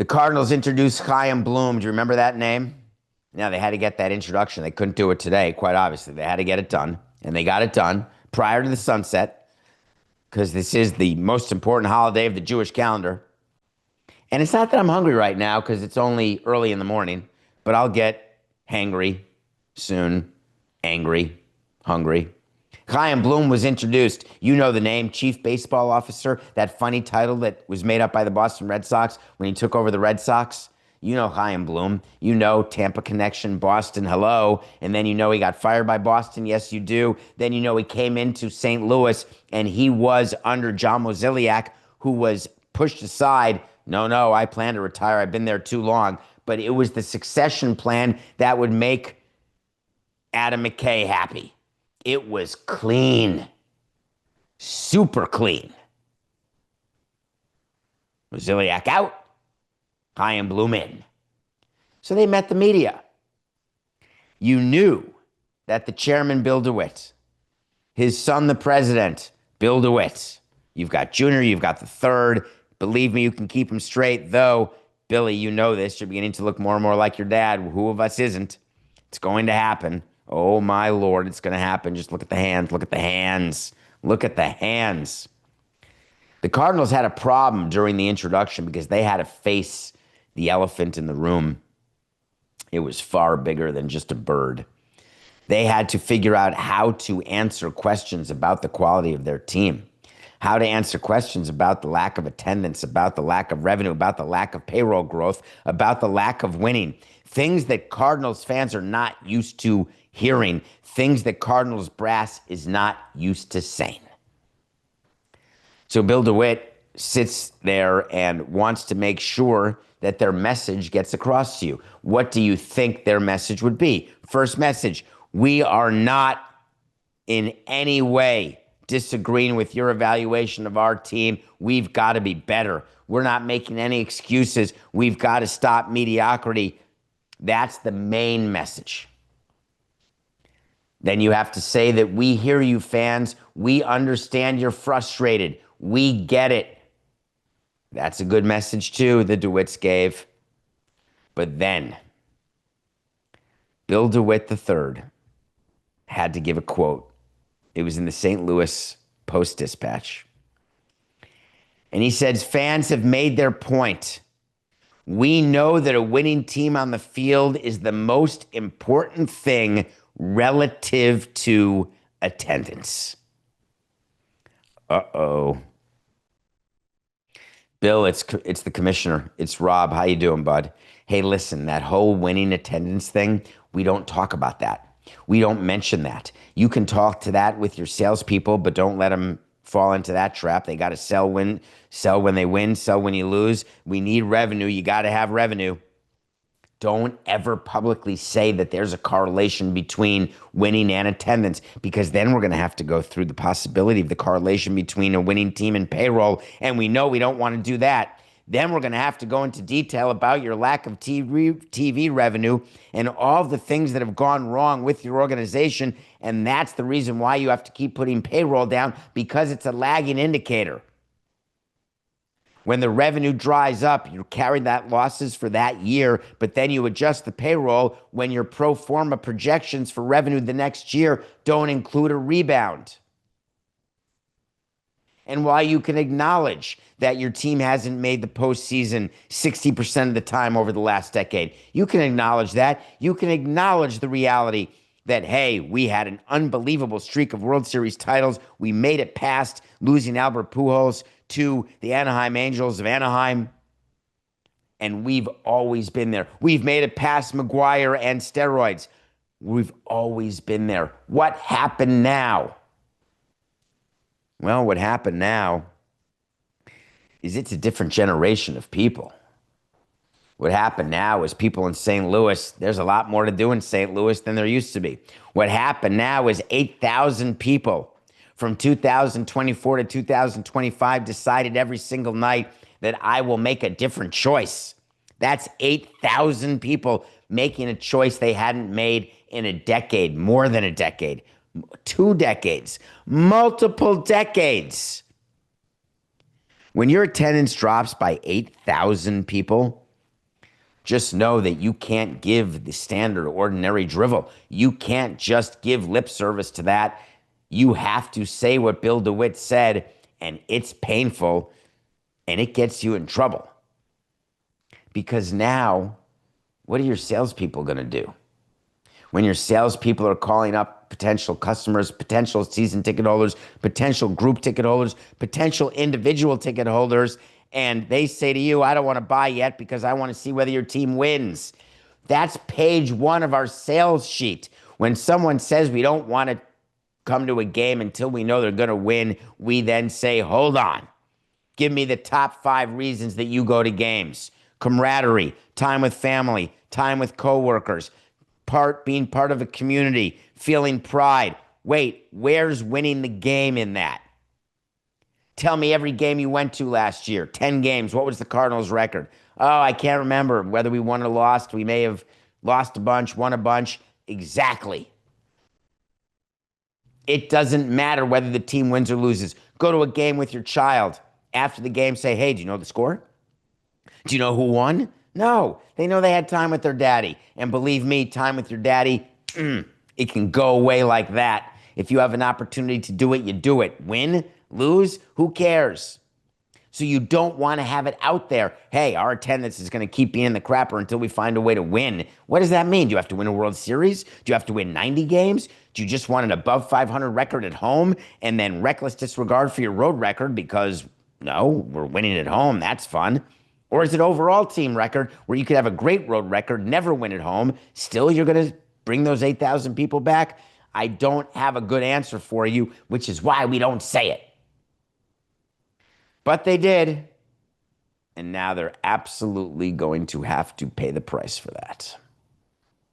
The Cardinals introduced Chaim Bloom. Do you remember that name? Now, they had to get that introduction. They couldn't do it today, quite obviously. They had to get it done, and they got it done prior to the sunset because this is the most important holiday of the Jewish calendar. And it's not that I'm hungry right now because it's only early in the morning, but I'll get hangry soon, angry, hungry. Chaim Bloom was introduced. You know the name, Chief Baseball Officer, that funny title that was made up by the Boston Red Sox when he took over the Red Sox. You know Chaim Bloom. You know Tampa Connection, Boston, hello. And then you know he got fired by Boston. Yes, you do. Then you know he came into St. Louis and he was under John Mozeliak, who was pushed aside. No, I plan to retire. I've been there too long. But it was the succession plan that would make Adam McKay happy. It was clean, super clean. Mozeliak out, Chaim Bloom in. So they met the media. You knew that the chairman, Bill DeWitt, his son, the president, Bill DeWitt, you've got Junior, you've got the third. Believe me, you can keep him straight, though. Billy, you know this. You're beginning to look more and more like your dad. Who of us isn't? It's going to happen. Oh, my Lord, it's going to happen. Just look at the hands. Look at the hands. Look at the hands. The Cardinals had a problem during the introduction because they had to face the elephant in the room. It was far bigger than just a bird. They had to figure out how to answer questions about the quality of their team, how to answer questions about the lack of attendance, about the lack of revenue, about the lack of payroll growth, about the lack of winning. Things that Cardinals fans are not used to hearing, things that Cardinals brass is not used to saying. So Bill DeWitt sits there and wants to make sure that their message gets across to you. What do you think their message would be? First message, we are not in any way disagreeing with your evaluation of our team. We've got to be better. We're not making any excuses. We've got to stop mediocrity. That's the main message. Then you have to say that we hear you, fans. We understand you're frustrated. We get it. That's a good message, too, the DeWitts gave. But then, Bill DeWitt III had to give a quote. It was in the St. Louis Post-Dispatch. And he said, fans have made their point. We know that a winning team on the field is the most important thing relative to attendance. Uh-oh. Bill, it's the commissioner. It's Rob. How you doing, bud? Hey, listen, that whole winning attendance thing, we don't talk about that. We don't mention that. You can talk to that with your salespeople, but don't let them fall into that trap. They got to sell when they win, sell when you lose. We need revenue. You got to have revenue. Don't ever publicly say that there's a correlation between winning and attendance, because then we're going to have to go through the possibility of the correlation between a winning team and payroll, and we know we don't want to do that. Then we're going to have to go into detail about your lack of TV revenue and all the things that have gone wrong with your organization, and that's the reason why you have to keep putting payroll down, because it's a lagging indicator. When the revenue dries up, you carry that losses for that year, but then you adjust the payroll when your pro forma projections for revenue the next year don't include a rebound. And while you can acknowledge that your team hasn't made the postseason 60% of the time over the last decade, you can acknowledge that. You can acknowledge the reality that, hey, we had an unbelievable streak of World Series titles. We made it past losing Albert Pujols to the Anaheim Angels of Anaheim, and we've always been there. We've made it past McGuire and steroids. We've always been there. What happened now? Well, what happened now is it's a different generation of people. What happened now is people in St. Louis, there's a lot more to do in St. Louis than there used to be. What happened now is 8,000 people from 2024 to 2025 decided every single night that I will make a different choice. That's 8,000 people making a choice they hadn't made in a decade, more than a decade, 2 decades, multiple decades. When your attendance drops by 8,000 people, Just know that you can't give the standard ordinary drivel. You can't just give lip service to that. You have to say what Bill DeWitt said, and it's painful, and it gets you in trouble. Because now, what are your salespeople going to do? When your salespeople are calling up potential customers, potential season ticket holders, potential group ticket holders, potential individual ticket holders, and they say to you, I don't want to buy yet because I want to see whether your team wins. That's page one of our sales sheet. When someone says we don't want to come to a game until we know they're going to win, we then say, hold on. Give me the top 5 reasons that you go to games. Camaraderie, time with family, time with coworkers, being part of a community, feeling pride. Wait, where's winning the game in that? Tell me every game you went to last year. 10 games. What was the Cardinals record? Oh, I can't remember whether we won or lost. We may have lost a bunch, won a bunch. Exactly. It doesn't matter whether the team wins or loses. Go to a game with your child. After the game, say, hey, do you know the score? Do you know who won? No. They know they had time with their daddy. And believe me, time with your daddy, it can go away like that. If you have an opportunity to do it, you do it. Win, lose, who cares? So you don't want to have it out there. Hey, our attendance is going to keep being the crapper until we find a way to win. What does that mean? Do you have to win a World Series? Do you have to win 90 games? Do you just want an above 500 record at home and then reckless disregard for your road record because, no, we're winning at home. That's fun. Or is it overall team record where you could have a great road record, never win at home, still you're going to bring those 8,000 people back? I don't have a good answer for you, which is why we don't say it. But they did. And now they're absolutely going to have to pay the price for that.